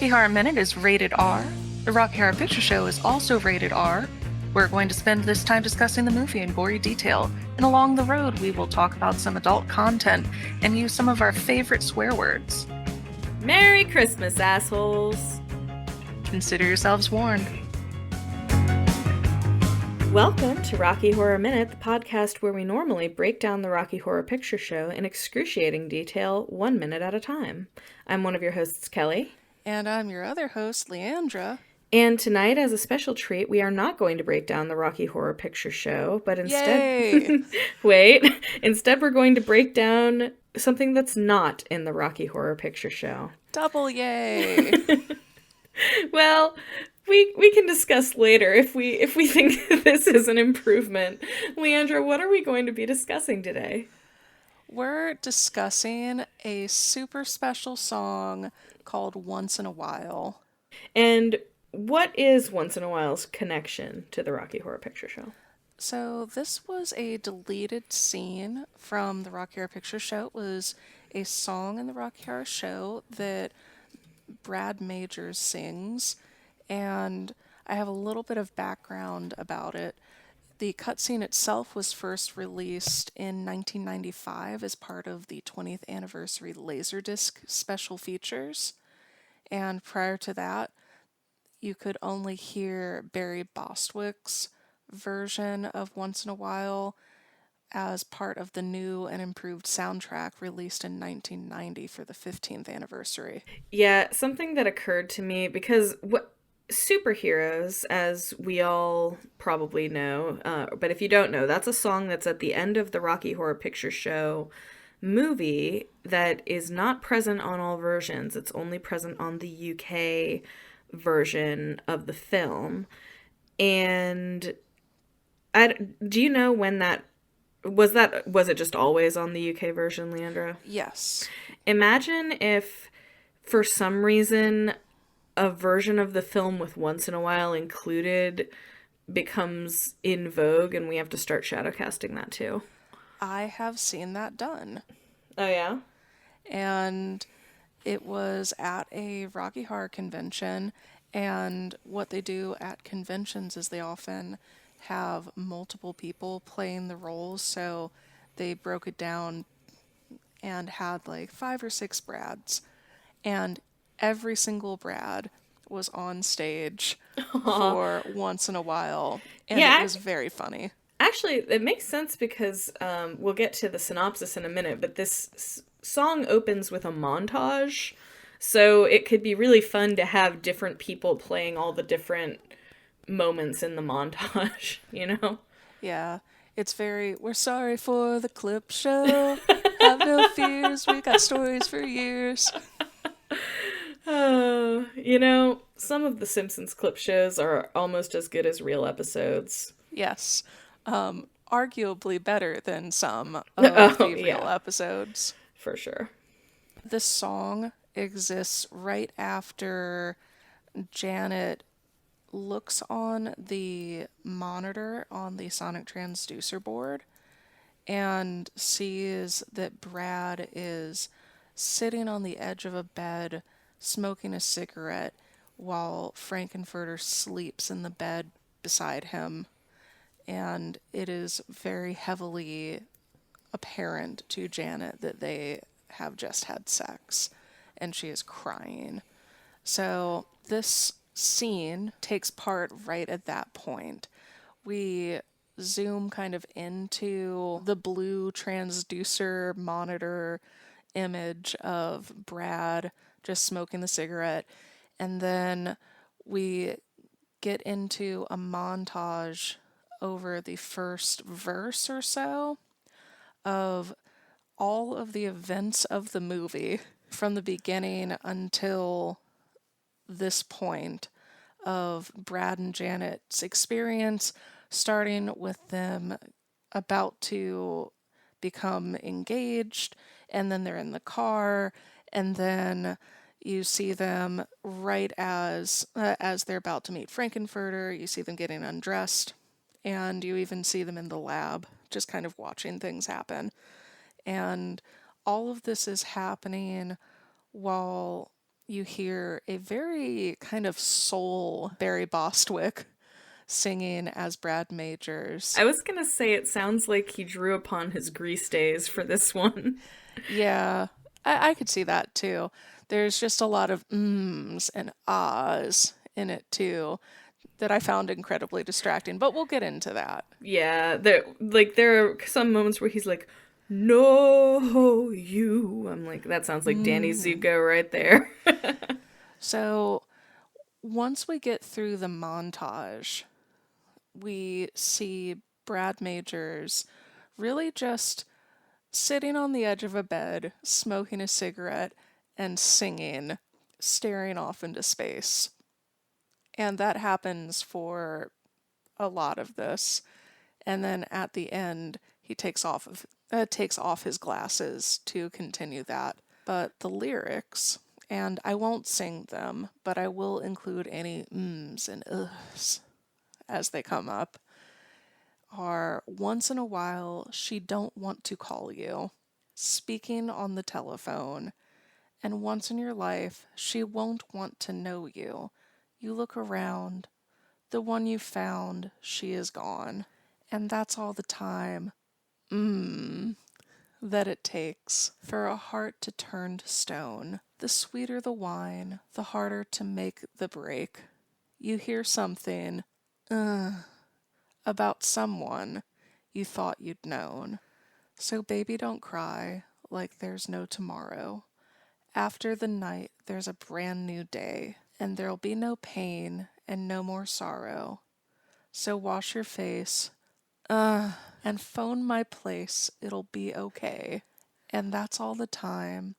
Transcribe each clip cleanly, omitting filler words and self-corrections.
Rocky Horror Minute is rated R. The Rocky Horror Picture Show is also rated R. We're going to spend this time discussing the movie in gory detail, and along the road we will talk about some adult content and use some of our favorite swear words. Merry Christmas, assholes! Consider yourselves warned. Welcome to Rocky Horror Minute, the podcast where we normally break down the Rocky Horror Picture Show in excruciating detail, 1 minute at a time. I'm one of your hosts, Kelly. And I'm your other host, Leandra. And tonight, as a special treat, we are not going to break down the Rocky Horror Picture Show, but instead... Instead we're going to break down something that's not in the Rocky Horror Picture Show. Double yay! Well... We can discuss later if we think this is an improvement. Leandra, what are we going to be discussing today? We're discussing a super special song called Once in a While. And what is Once in a While's connection to the Rocky Horror Picture Show? So this was a deleted scene from the Rocky Horror Picture Show. It was a song in the Rocky Horror Show that Brad Majors sings. And I have a little bit of background about it. The cutscene itself was first released in 1995 as part of the 20th anniversary Laserdisc special features. And prior to that, you could only hear Barry Bostwick's version of Once in a While as part of the new and improved soundtrack released in 1990 for the 15th anniversary. Yeah, something that occurred to me, because superheroes, as we all probably know, but if you don't know, that's a song that's at the end of the Rocky Horror Picture Show movie that is not present on all versions. It's only present on the UK version of the film. And do you know when was it just always on the UK version, Leandra? Yes. Imagine if, for some reason, a version of the film with Once in a While included becomes in vogue and we have to start shadowcasting that too. I have seen that done. Oh, yeah? And it was at a Rocky Horror convention, and what they do at conventions is they often have multiple people playing the roles, so they broke it down and had like 5 or 6 Brads, and every single Brad was on stage for Once in a While, and it was very funny. Actually, it makes sense because we'll get to the synopsis in a minute, but this song opens with a montage, so it could be really fun to have different people playing all the different moments in the montage, you know? Yeah, it's very, we're sorry for the clip show, have no fears, we got stories for years. You know, some of the Simpsons clip shows are almost as good as real episodes. Yes. Arguably better than some of the real episodes. For sure. This song exists right after Janet looks on the monitor on the sonic transducer board and sees that Brad is sitting on the edge of a bed smoking a cigarette while Frankenfurter sleeps in the bed beside him. And it is very heavily apparent to Janet that they have just had sex, and she is crying. So this scene takes part right at that point. We zoom kind of into the blue transducer monitor image of Brad just smoking the cigarette, and then we get into a montage over the first verse or so of all of the events of the movie from the beginning until this point of Brad and Janet's experience, starting with them about to become engaged, and then they're in the car, and then you see them right as they're about to meet Frankenfurter. You see them getting undressed, and you even see them in the lab, just kind of watching things happen. And all of this is happening while you hear a very kind of soul Barry Bostwick singing as Brad Majors. I was gonna say it sounds like he drew upon his Grease days for this one. Yeah, I could see that too. There's just a lot of ums and ahs in it too that I found incredibly distracting, but we'll get into that. Yeah, there are some moments where he's like, "No, you." I'm like, that sounds like Danny Zuko right there. So once we get through the montage, we see Brad Majors really just sitting on the edge of a bed, smoking a cigarette, and singing, staring off into space. And that happens for a lot of this. And then at the end, he takes off his glasses to continue that. But the lyrics, and I won't sing them, but I will include any ums and uhs as they come up, are once in a while she don't want to call you, speaking on the telephone, and once in your life she won't want to know you. You look around, the one you found, she is gone. And that's all the time, that it takes for a heart to turn to stone. The sweeter the wine, the harder to make the break. You hear something, about someone you thought you'd known. So, baby, don't cry like there's no tomorrow. After the night, there's a brand new day, and there'll be no pain and no more sorrow. So, wash your face, and phone my place. It'll be okay. And that's all the time,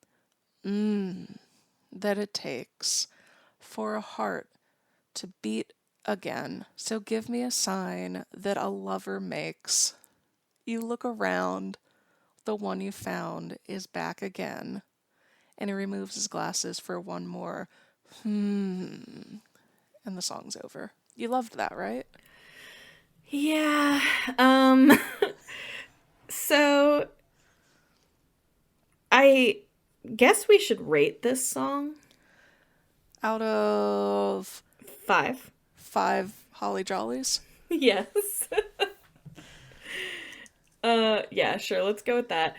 that it takes for a heart to beat again. So give me a sign that a lover makes. You look around, the one you found is back again. And he removes his glasses for one more, and the song's over. You loved that, right? Yeah. So I guess we should rate this song. Out of 5. 5 Holly Jollies? Yes. Yeah, sure, let's go with that.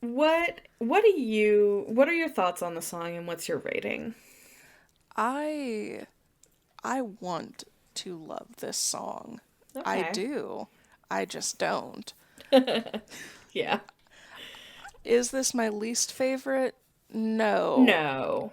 What are your thoughts on the song and what's your rating? I want to love this song. I Okay. do. I just don't. Yeah. Is this my least favorite? No. No.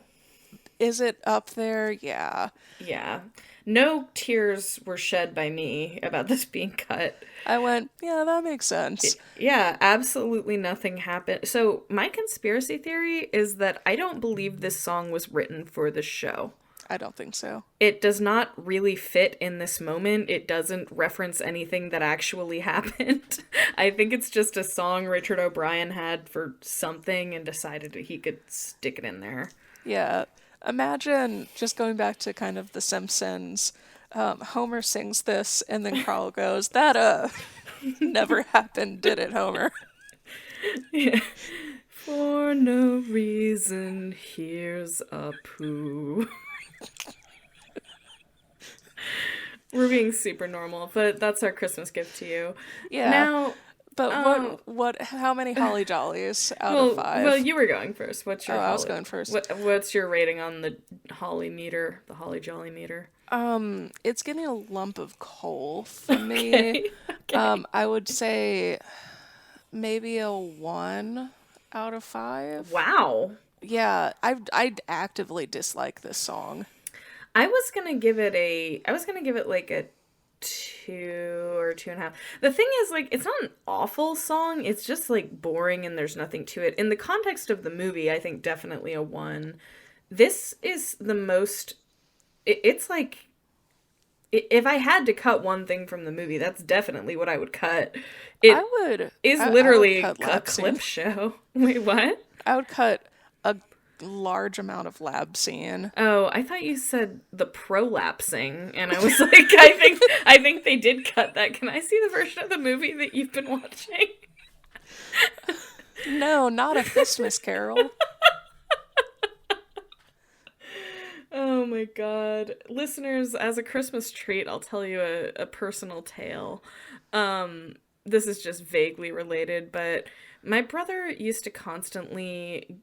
Is it up there? Yeah. Yeah. No tears were shed by me about this being cut. I went, yeah, that makes sense. Yeah, absolutely nothing happened. So, my conspiracy theory is that I don't believe this song was written for the show. I don't think so. It does not really fit in this moment. It doesn't reference anything that actually happened. I think it's just a song Richard O'Brien had for something and decided he could stick it in there. Yeah. Imagine just going back to kind of The Simpsons. Homer sings this, and then Carl goes, that, never happened, did it, Homer? Yeah. For no reason, here's a poo. We're being super normal, but that's our Christmas gift to you. Yeah. Now, But how many Holly Jollies out of 5? well, you were going first. What's your I was going first. What's your rating on the Holly meter, the Holly Jolly meter? It's getting a lump of coal for me. Okay. I would say maybe a 1 out of 5. Wow. Yeah, I actively dislike this song. I was gonna give it like a 2 or 2.5. The thing is, like, it's not an awful song. It's just like boring and there's nothing to it. In the context of the movie, I think definitely a 1. This is the most. It's like if I had to cut one thing from the movie, that's definitely what I would cut. It is literally I would cut a lab clip scene. show. Wait, what? I would cut a large amount of lab scene. Oh, I thought you said the prolapsing, and I was like, I think they did cut that. Can I see the version of the movie that you've been watching? No, not a Christmas Carol. my God. Listeners, as a Christmas treat, I'll tell you a personal tale. This is just vaguely related, but my brother used to constantly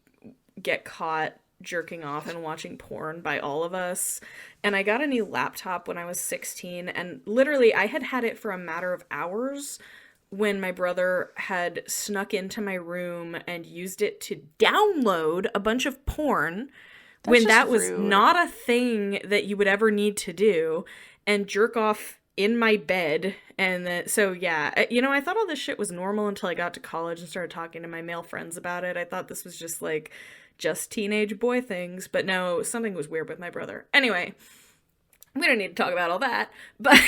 get caught jerking off and watching porn by all of us. And I got a new laptop when I was 16, and literally I had had it for a matter of hours when my brother had snuck into my room and used it to download a bunch of porn That's when just that was rude. not a thing that you would ever need to do, and jerk off in my bed. And then, so yeah, I thought all this shit was normal until I got to college and started talking to my male friends about it. I thought this was just like just teenage boy things, but no, something was weird with my brother. Anyway, we don't need to talk about all that, but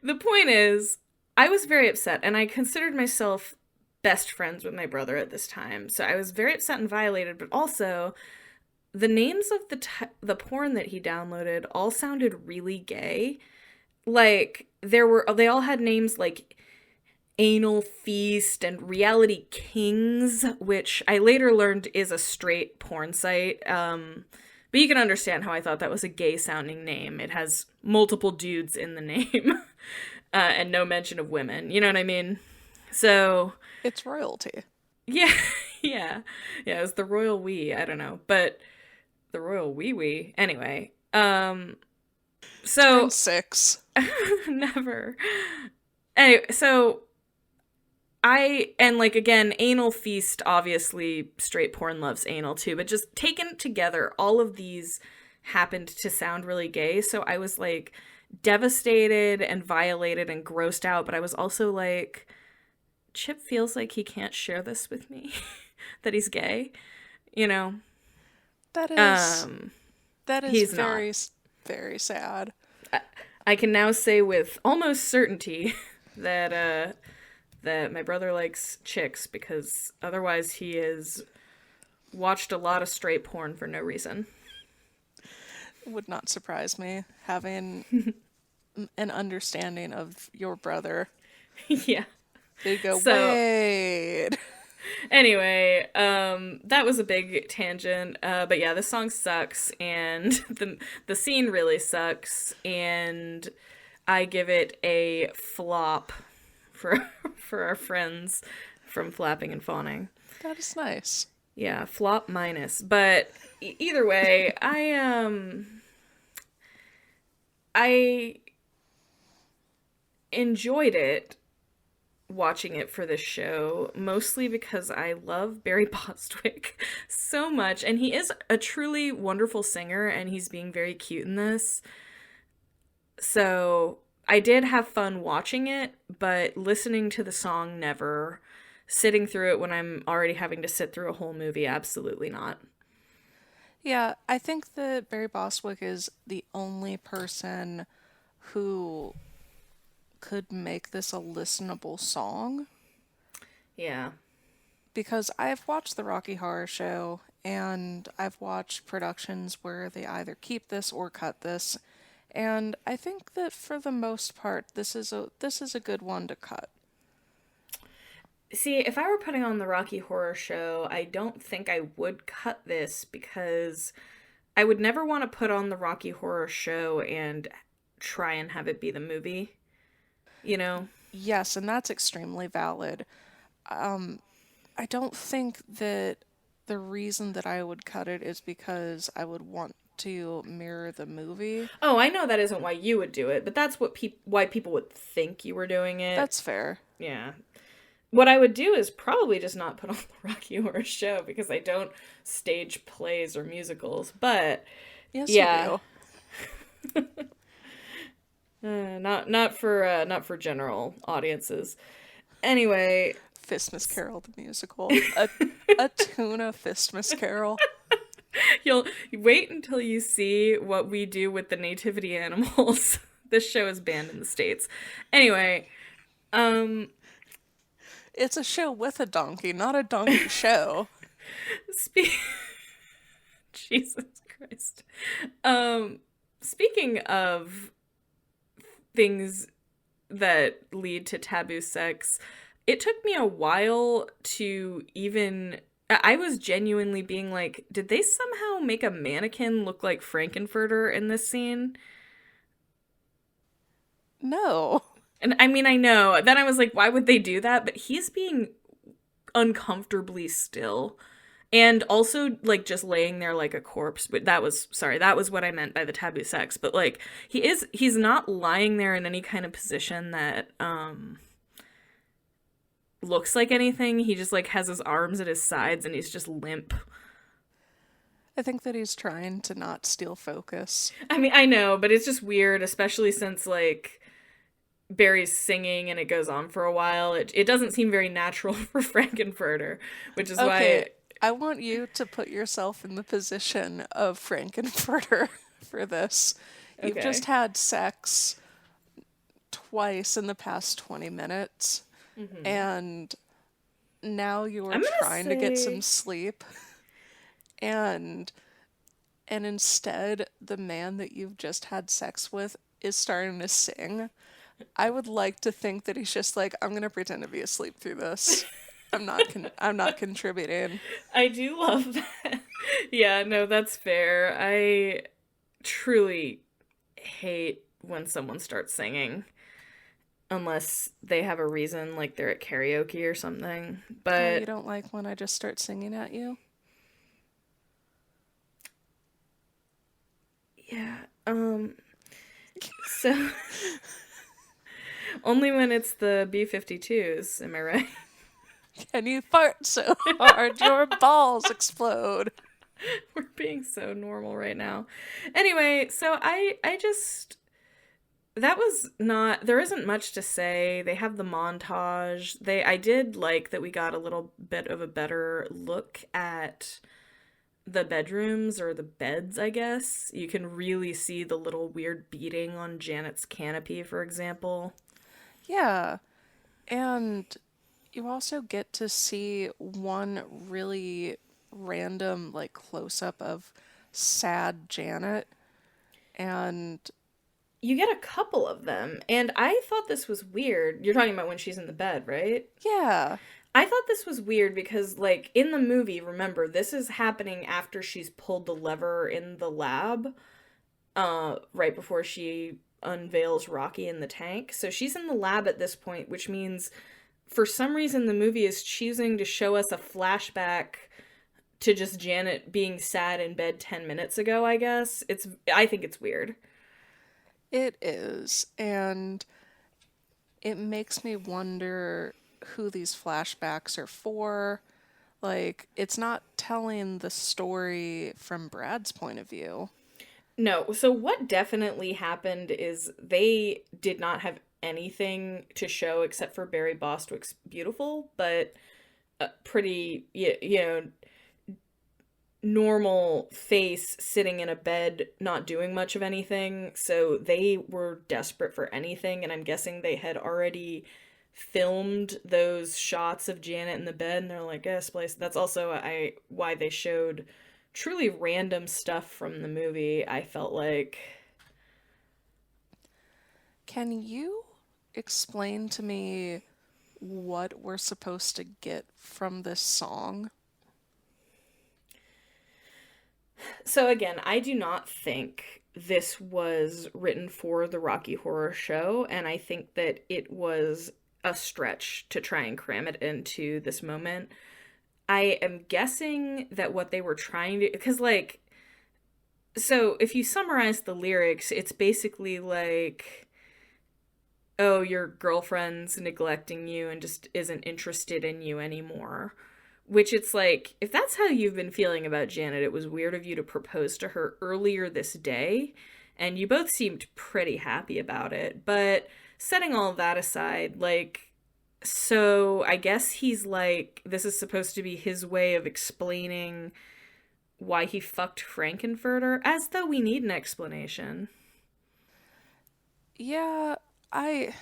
the point is, I was very upset, and I considered myself best friends with my brother at this time. So I was very upset and violated, but also the names of the porn that he downloaded all sounded really gay. Like they all had names like Anal Feast and Reality Kings, which I later learned is a straight porn site. But you can understand how I thought that was a gay sounding name. It has multiple dudes in the name, and no mention of women. You know what I mean? So It's royalty. yeah, yeah, yeah. It was the royal we. I don't know, but the royal wee wee. Anyway, Turn so 6. never. Anyway, so and like again, Anal Feast, obviously straight porn loves anal too, but just taken together, all of these happened to sound really gay. So I was like devastated and violated and grossed out, but I was also like, Chip feels like he can't share this with me, that he's gay, you know? That is Um, that is he's not. very very sad. I can now say with almost certainty that my brother likes chicks, because otherwise he has watched a lot of straight porn for no reason. Would not surprise me having an understanding of your brother. Yeah. They go, So wait. anyway, that was a big tangent. But yeah, the song sucks, and the scene really sucks, and I give it a flop for for our friends from Flapping and Fawning. That is nice. Yeah, flop minus. But either way, I enjoyed it, watching it for this show, mostly because I love Barry Bostwick so much, and he is a truly wonderful singer, and he's being very cute in this. So I did have fun watching it, but listening to the song, never. Sitting through it when I'm already having to sit through a whole movie, absolutely not. Yeah, I think that Barry Bostwick is the only person who could make this a listenable song, Yeah. because I've watched the Rocky Horror Show and I've watched productions where they either keep this or cut this, and I think that for the most part this is a good one to cut. See, if I were putting on the Rocky Horror Show, I don't think I would cut this, because I would never want to put on the Rocky Horror Show and try and have it be the movie, you know? Yes, and that's extremely valid. I don't think that the reason that I would cut it is because I would want to mirror the movie. Oh, I know that isn't why you would do it, but that's why people would think you were doing it. That's fair. Yeah. What I would do is probably just not put on the Rocky Horror Show, because I don't stage plays or musicals. But Yes, you yeah, do. not for general audiences. Anyway, Fistmas Carol the musical. A tuna Fistmas Carol. you'll wait until you see what we do with the nativity animals. This show is banned in the States. Anyway, um, It's a show with a donkey, not a donkey show. spe- Jesus Christ. Um, Speaking of things that lead to taboo sex, it took me a while to even I was genuinely being like, did they somehow make a mannequin look like Frankenfurter in this scene? No. And I mean, I know. Then I was like, why would they do that? But he's being uncomfortably still. And also, like, just laying there like a corpse. But that was what I meant by the taboo sex. But, like, he's not lying there in any kind of position that, looks like anything. He just, like, has his arms at his sides and he's just limp. I think that he's trying to not steal focus. I mean, I know, but it's just weird, especially since, like, Barry's singing and it goes on for a while. It doesn't seem very natural for Frankenfurter, which is Okay, why. I want you to put yourself in the position of Frankenfurter for this. You've just Okay. had sex twice in the past 20 minutes, Mm-hmm. and now you're I'm gonna trying to get some say. sleep, and instead the man that you've just had sex with is starting to sing. I would like to think that he's just like, I'm gonna pretend to be asleep through this. I'm not contributing. I do love that. Yeah, no, that's fair. I truly hate when someone starts singing unless they have a reason, like they're at karaoke or something. Oh, you But don't like when I just start singing at you? yeah, so only when it's the B-52s, am I right? Can you fart so hard your balls explode? We're being so normal right now. Anyway, so I just that was not there isn't much to say. They have the montage. They I did like that we got a little bit of a better look at the bedrooms or the beds, I guess. You can really see the little weird beading on Janet's canopy, for example. Yeah, and you also get to see one really random, like, close up of sad Janet. And You get a couple of them, and I thought this was weird. You're talking about when she's in the bed, right? yeah, I thought this was weird because, like, in the movie, remember, this is happening after she's pulled the lever in the lab, right before she unveils Rocky in the tank. So she's in the lab at this point, which means for some reason the movie is choosing to show us a flashback to just Janet being sad in bed 10 minutes ago, I guess. I think it's weird. it is. And it makes me wonder who these flashbacks are for. Like, it's not telling the story from Brad's point of view. No, so what definitely happened is they did not have anything to show except for Barry Bostwick's beautiful, but pretty, you know, normal face sitting in a bed not doing much of anything. So they were desperate for anything, and I'm guessing they had already filmed those shots of Janet in the bed, and they're like, yes, place. That's also why they showed truly random stuff from the movie. I felt like. Can you explain to me what we're supposed to get from this song? So again, I do not think this was written for the Rocky Horror Show, and I think that it was a stretch to try and cram it into this moment. I am guessing that what they were trying to, because, like, so if you summarize the lyrics, it's basically like, oh, your girlfriend's neglecting you and just isn't interested in you anymore. Which it's like, if that's how you've been feeling about Janet, it was weird of you to propose to her earlier this day, and you both seemed pretty happy about it. But setting all of that aside, like, so I guess he's like, this is supposed to be his way of explaining why he fucked Frankenfurter, as though we need an explanation. Yeah, I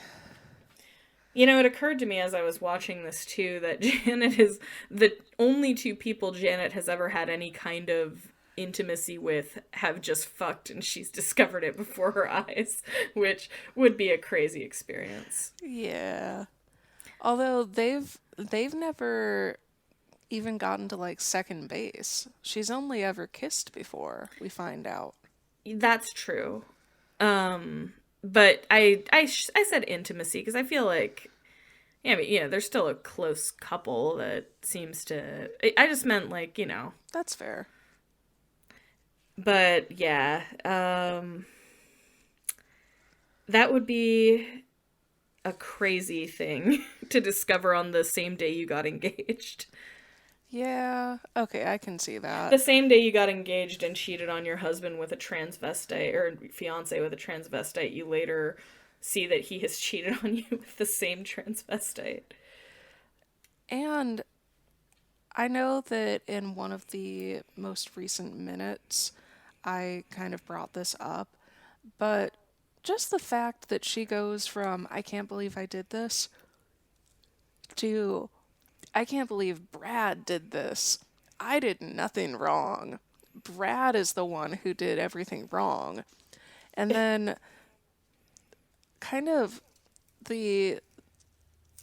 You know, it occurred to me as I was watching this too that Janet is the only two people Janet has ever had any kind of intimacy with have just fucked and she's discovered it before her eyes, which would be a crazy experience. yeah. Although they've never even gotten to like second base. She's only ever kissed before, we find out. That's true. But I said intimacy because I feel like, yeah, I mean, there's still a close couple that seems to. I just meant like, That's fair. but yeah, that would be a crazy thing to discover on the same day you got engaged. Yeah, okay, I can see that. The same day you got engaged and cheated on your husband with a transvestite or fiance with a transvestite, you later see that he has cheated on you with the same transvestite. And I know that in one of the most recent minutes, I kind of brought this up, but just the fact that she goes from, I can't believe I did this, to, I can't believe Brad did this. I did nothing wrong. Brad is the one who did everything wrong. And then kind of the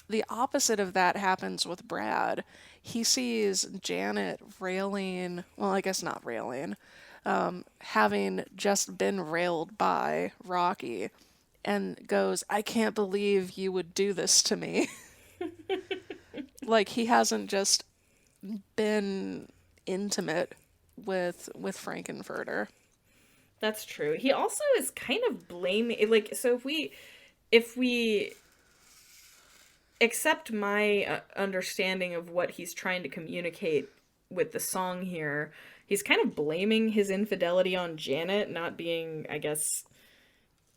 the opposite of that happens with Brad. He sees Janet railing, well, I guess not railing, having just been railed by Rocky, and goes, I can't believe you would do this to me. Like he hasn't just been intimate with Frankenfurter. That's true. He also is kind of blaming, like, so if we accept my understanding of what he's trying to communicate with the song here, he's kind of blaming his infidelity on Janet not being, I guess,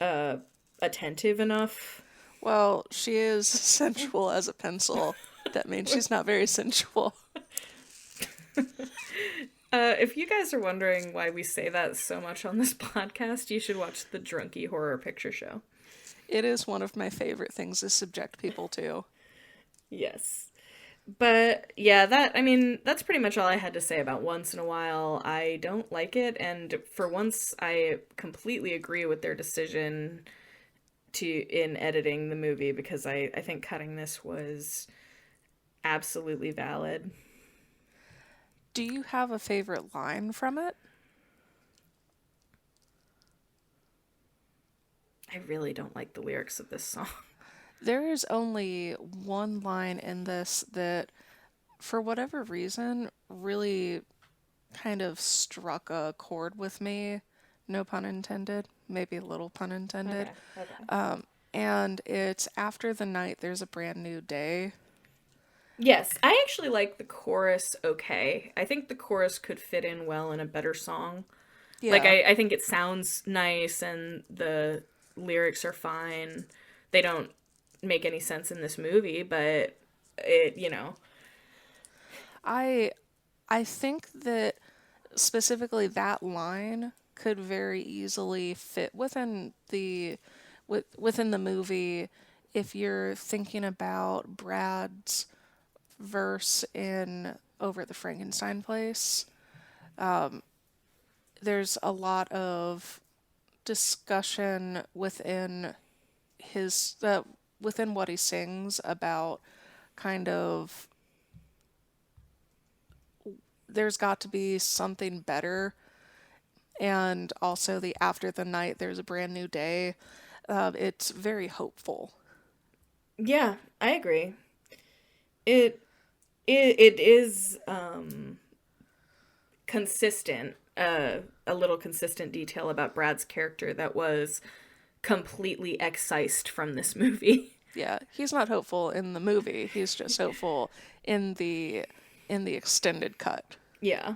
uh attentive enough. Well, she is sensual as a pencil. That means she's not very sensual. If you guys are wondering why we say that so much on this podcast, you should watch the Drunky Horror Picture Show. It is one of my favorite things to subject people to. Yes. But yeah, I mean, that's pretty much all I had to say about Once in a While. I don't like it, and for once, I completely agree with their decision in editing the movie because I think cutting this was absolutely valid. Do you have a favorite line from it? I really don't like the lyrics of this song. There is only one line in this that, for whatever reason, really kind of struck a chord with me. No pun intended, maybe a little pun intended. Okay, okay. And it's after the night there's a brand new day. Yes, I actually like the chorus okay. I think the chorus could fit in well in a better song. Like, Yeah, I think it sounds nice and the lyrics are fine. They don't make any sense in this movie, but it. I I think that specifically that line could very easily fit within the movie if you're thinking about Brad's verse in Over at the Frankenstein Place. There's a lot of discussion his within what he sings about kind of there's got to be something better, and also the after the night there's a brand new day. It's very hopeful. Yeah, I agree. It it is consistent, a little consistent detail about Brad's character that was completely excised from this movie. Yeah, he's not hopeful in the movie. He's just hopeful in the extended cut. Yeah.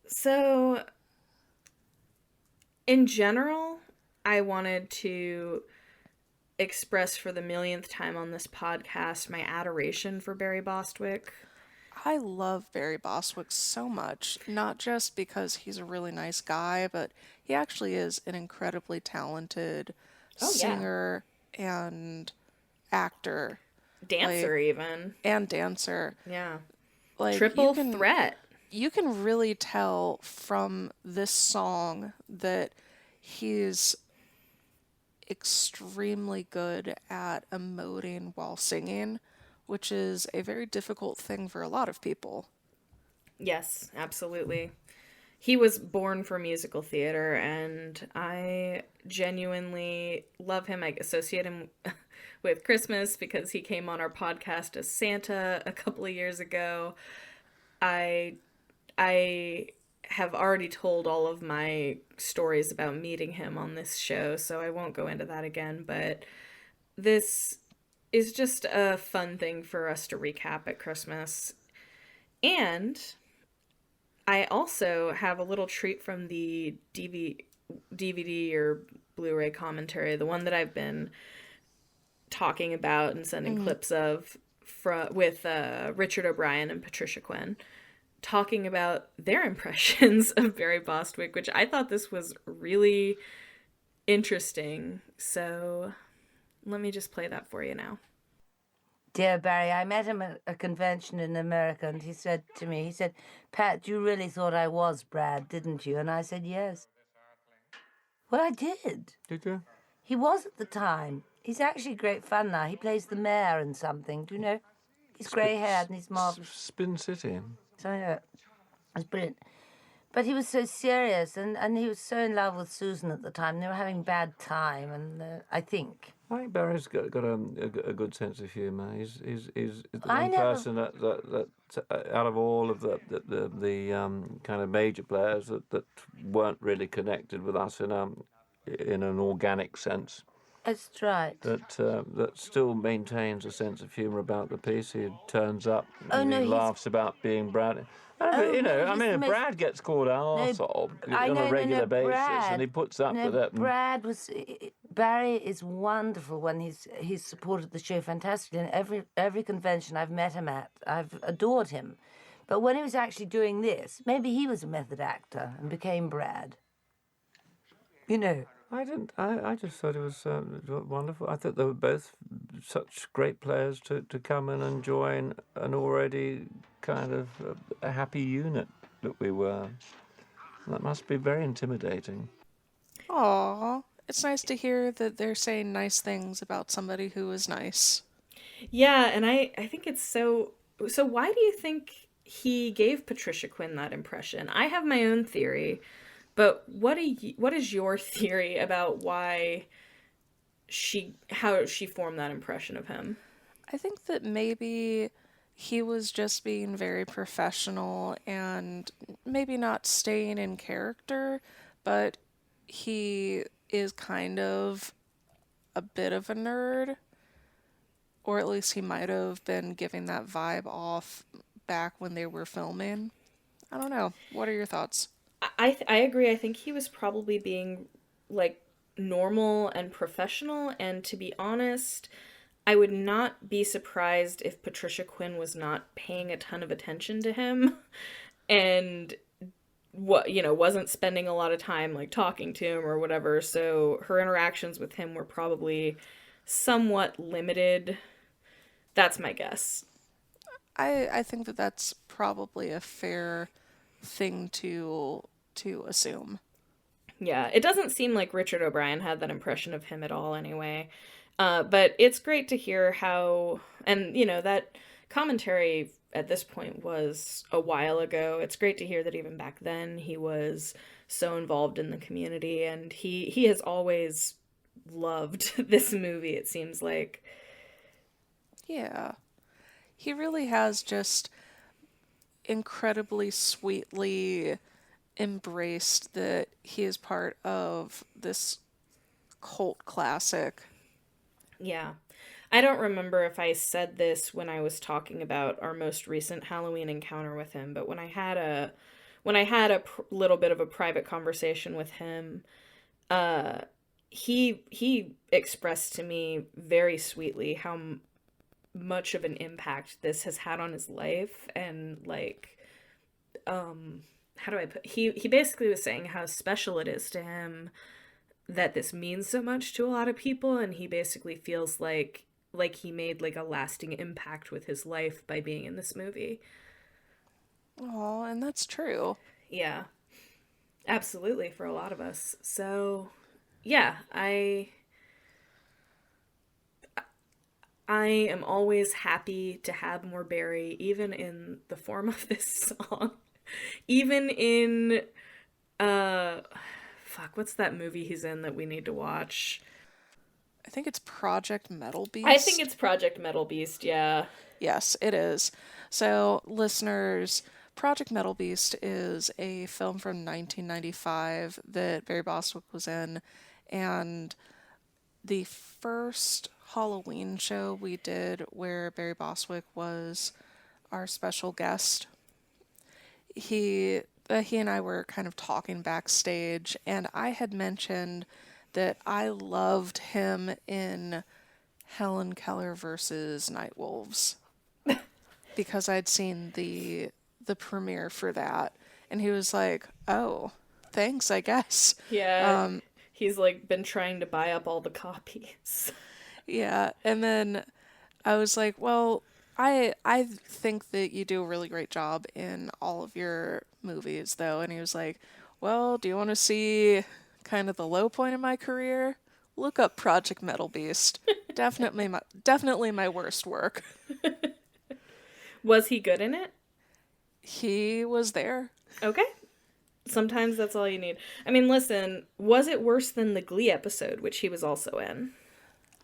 So, in general, I wanted to express for the millionth time on this podcast my adoration for Barry Bostwick. I love Barry Bostwick so much, not just because he's a really nice guy, but he actually is an incredibly talented Oh, yeah. singer and actor, like Dancer, even. and dancer. Yeah. Like Triple threat. you can really tell from this song that he's extremely good at emoting while singing, which is a very difficult thing for a lot of people. Yes, absolutely. He was born for musical theater, and I genuinely love him. I associate him with Christmas because he came on our podcast as Santa a couple of years ago. I I have already told all of my stories about meeting him on this show, so I won't go into that again, but this is just a fun thing for us to recap at Christmas. And I also have a little treat from the DVD or Blu-ray commentary, the one that I've been talking about and sending Mm. clips of with Richard O'Brien and Patricia Quinn, talking about their impressions of Barry Bostwick, which I thought this was really interesting. So let me just play that for you now. Dear Barry, I met him at a convention in America, and he said to me, he said, Pat, you really thought I was Brad, didn't you? And I said, yes. Well, I did. Did you? He was at the time. He's actually great fun now. He plays the mayor and something. Do you know? He's grey-haired and he's marvelous. Spin City. So I know. It's brilliant. But he was so serious, and he was so in love with Susan at the time. They were having a bad time, and I think. I think Barry's got a good sense of humour. He's the I one never- person that out of all of the kind of major players that weren't really connected with us in an organic sense. That's right. That still maintains a sense of humour about the piece. He turns up and no, he he's- laughs about being Brad. Oh, You know, no, I he's mean, the if most- Brad gets called arsehole I on know, a regular basis, Brad, and he puts up no, with it. Barry is wonderful when he's supported the show fantastically. And every convention I've met him at, I've adored him. But when he was actually doing this, maybe he was a method actor and became Brad. You know. I didn't. I just thought it was wonderful. I thought they were both such great players to come in and join an already kind of a happy unit that we were. That must be very intimidating. Aw, it's nice to hear that they're saying nice things about somebody who is nice. Yeah, and I think it's so. So why do you think he gave Patricia Quinn that impression? I have my own theory, but what is your theory about why how she formed that impression of him? I think that maybe he was just being very professional and maybe not staying in character, but he is kind of a bit of a nerd, or at least he might have been giving that vibe off back when they were filming. I don't know. What are your thoughts? I agree. I think he was probably being like normal and professional, and to be honest, I would not be surprised if Patricia Quinn was not paying a ton of attention to him and wasn't spending a lot of time like talking to him or whatever. So her interactions with him were probably somewhat limited. That's my guess. I think that that's probably a fair thing to assume. Yeah, it doesn't seem like Richard O'Brien had that impression of him at all anyway. But it's great to hear how, and that commentary at this point was a while ago. It's great to hear that even back then he was so involved in the community, and he has always loved this movie, it seems like. Yeah. He really has just incredibly sweetly embraced that he is part of this cult classic. Yeah. I don't remember if I said this when I was talking about our most recent Halloween encounter with him, but when I had a little bit of a private conversation with him, he expressed to me very sweetly how much of an impact this has had on his life, and like how do I put he basically was saying how special it is to him that this means so much to a lot of people, and he basically feels like he made like a lasting impact with his life by being in this movie. Oh, and that's true. Yeah. Absolutely, for a lot of us. So, yeah, I am always happy to have more Barry, even in the form of this song. Even in, uh, fuck, what's that movie he's in that we need to watch? I think it's Project Metal I think Beast. it's Project Metal Beast, yeah. Yes, it is. So, listeners, Project Metal Beast is a film from 1995 that Barry Bostwick was in, and the first Halloween show we did where Barry Bostwick was our special guest, he and I were kind of talking backstage, and I had mentioned that I loved him in Helen Keller versus Nightwolves because I'd seen the premiere for that, and he was like, "Oh, thanks, I guess." Yeah, he's like been trying to buy up all the copies. Yeah, and then I was like, "Well, I think that you do a really great job in all of your movies, though." And he was like, "Well, do you want to see kind of the low point in my career? Look up Project Metal Beast. Definitely my worst work." Was he good in it? He was there. Okay. Sometimes that's all you need. I mean, listen, was it worse than the Glee episode, which he was also in?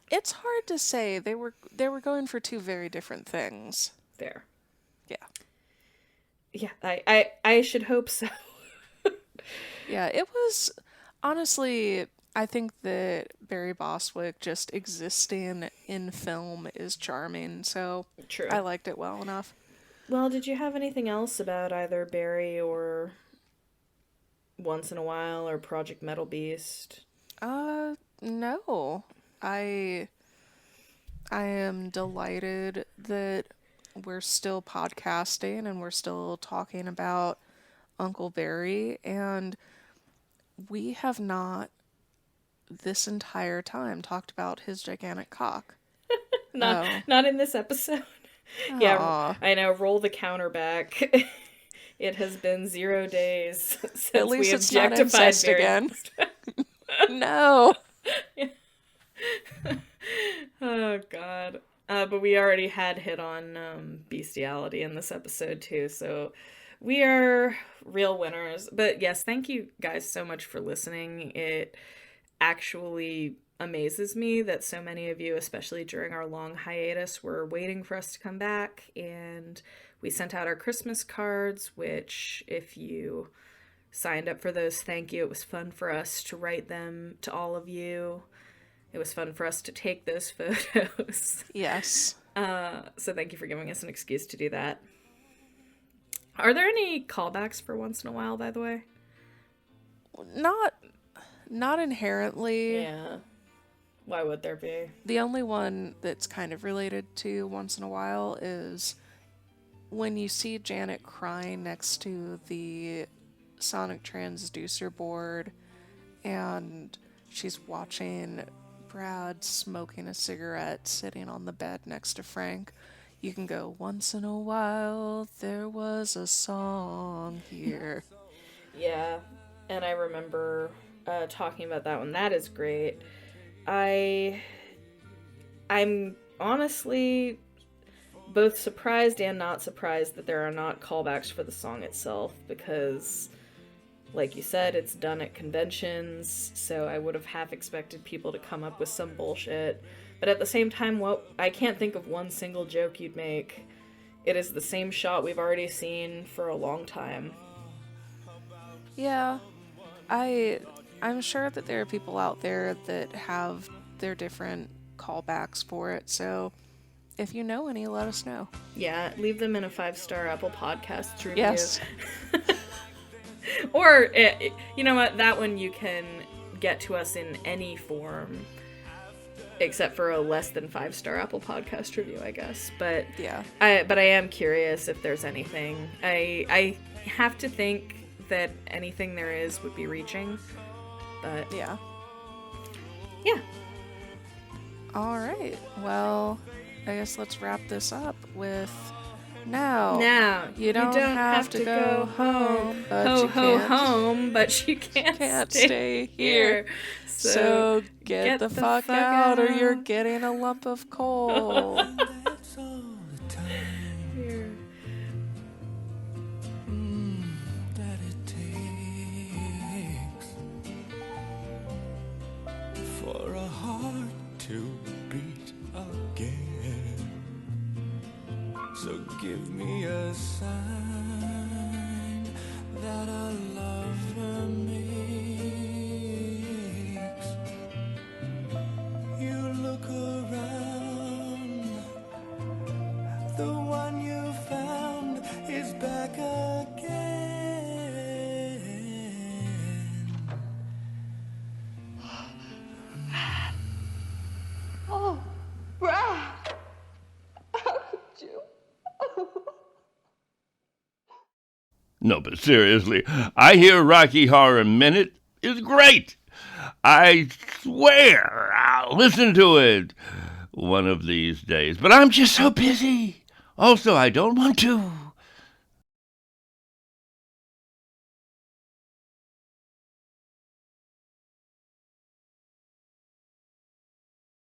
It's hard to say. They were going for two very different things. Fair. Yeah. Yeah, I should hope so. Yeah, it was honestly, I think that Barry Bostwick just existing in film is charming, so True. I liked it well enough. Well, did you have anything else about either Barry or Once in a While or Project Metal Beast? No. I am delighted that we're still podcasting and we're still talking about Uncle Barry, and we have not this entire time talked about his gigantic cock. Not in this episode. Yeah, Aw. I know. Roll the counter back. It has been 0 days since At least we it's not objectified incest Barry. again. No. Oh God. But we already had hit on bestiality in this episode too, so we are real winners. But yes, thank you guys so much for listening. It actually amazes me that so many of you, especially during our long hiatus, were waiting for us to come back. And we sent out our Christmas cards, which if you signed up for those, thank you. It was fun for us to write them to all of you. It was fun for us to take those photos. Yes. So thank you for giving us an excuse to do that. Are there any callbacks for Once in a While, by the way? Not inherently. Yeah. Why would there be? The only one that's kind of related to Once in a While is when you see Janet crying next to the sonic transducer board and she's watching Brad smoking a cigarette sitting on the bed next to Frank. You can go, "Once in a while there was a song here." Yeah, and I remember talking about that one. That is great. I'm honestly both surprised and not surprised that there are not callbacks for the song itself, because like you said, it's done at conventions, so I would have half expected people to come up with some bullshit. But at the same time, I can't think of one single joke you'd make. It is the same shot we've already seen for a long time. Yeah, I'm sure that there are people out there that have their different callbacks for it, so if you know any, let us know. Yeah, leave them in a 5-star Apple Podcasts review. Yes. Or, you know what, that one you can get to us in any form, except for a less than 5-star Apple Podcast review, I guess. But Yeah. I am curious if there's anything. I have to think that anything there is would be reaching, but Yeah. yeah. All right. Well, I guess let's wrap this up with Now, you don't have to go home, but ho, you ho, can't, home, but you can't stay here. So get the fuck out, or you're getting a lump of coal. That's all the time Here. that it takes for a heart to beat again. So give me a sign that a lover makes. You look around, the one you found is back again. Oh, Brad! How could you? No, but seriously, I hear Rocky Horror Minute is great. I swear I'll listen to it one of these days. But I'm just so busy. Also, I don't want to.